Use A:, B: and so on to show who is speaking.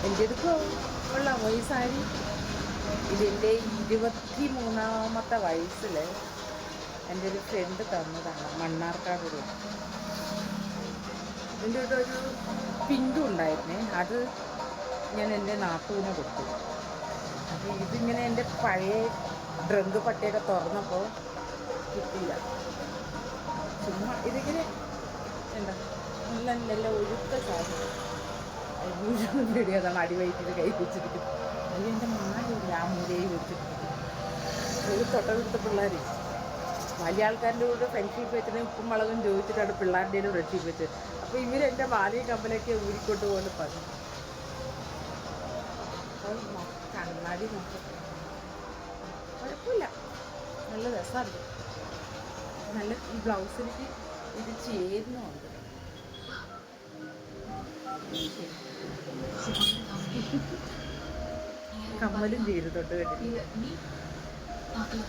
A: എൻ്റെ അടുക്കോ കൊള്ളാമോ ഈ സാരി? ഇതെൻ്റെ 23ാമത്തെ വയസ്സിൽ എൻ്റെ ഒരു ഫ്രണ്ട് തന്നതാണ്, മണ്ണാർക്കാട്. ഇതിൻ്റെ കൂടെ ഒരു പിങ്കും ഉണ്ടായിരുന്നേ, അത് ഞാൻ എൻ്റെ നാത്തൂനെ കൊടുത്തു. അപ്പോൾ ഇതിങ്ങനെ എൻ്റെ പഴയ ഡ്രങ്ക് പട്ടിയൊക്കെ തുറന്നപ്പോൾ കിട്ടിയില്ല. ചുമ്മാ ഇതിങ്ങനെ എന്താ നല്ല നല്ല ഒഴുത്ത സാരി. യൂഷ്വൽ വീഡിയോ അതാണ് അടിവയറ്റിൽ കൈ വെച്ചിരിക്കുന്നത്. അതിൽ എൻ്റെ മാലില്ല ആ മുരയിൽ വെച്ചിട്ടുണ്ട്. ഒരു തൊട്ടടുത്ത പിള്ളേർ വലിയ ആൾക്കാരുടെ കൂടെ ഫ്രണ്ട്ഷിപ്പ് വെച്ചിട്ട് ഉപ്പും മുളകും ചോദിച്ചിട്ടാണ് പിള്ളേരുടെ ഫ്രണ്ട്ഷിപ്പ് വെച്ചത്. അപ്പോൾ ഇവരെൻ്റെ മാലയും കമ്പലൊക്കെ ഊരിക്കൊണ്ട് പോലെ പറഞ്ഞു. കണ്ണാടി നോക്കും, കുഴപ്പമില്ല, നല്ല രസമുണ്ട്. നല്ല ഈ ബ്ലൗസിലേക്ക് ഇത് ചേരുന്നുണ്ട്. കമ്മലും ചേരുന്നുണ്ട് കേട്ടിട്ട്.